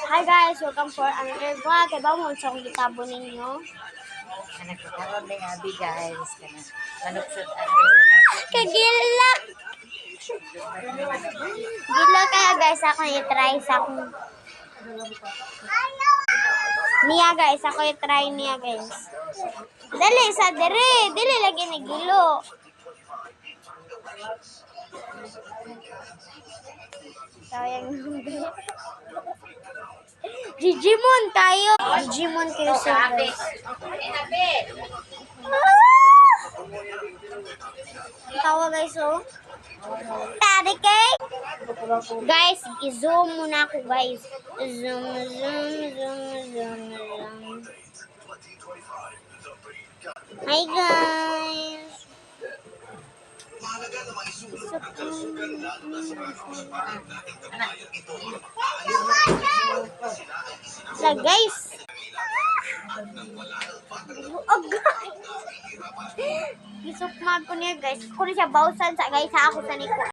Hi guys, welcome for another vlog. Kaya ba mo sa akong gitabo ninyo? Nagkakaroon ng abi guys. Manuksot ang guys. Kagilak! Gila kaya guys, ako i-try sa akong... Niya guys, ako i-try niya guys. Dali, sa dire. Dili lagi na gilo. Sayang naman. Digimon tayo. Digimon kayo sa guys. Tawa guys, oh. Tari kay. Guys, i-zoom muna ako guys. Zoom, zoom, zoom, zoom, zoom. Hi guys. So guys. Oh guys. Isukmag ko niya guys. Kung siya bawsan sa guys sa ako sa niko.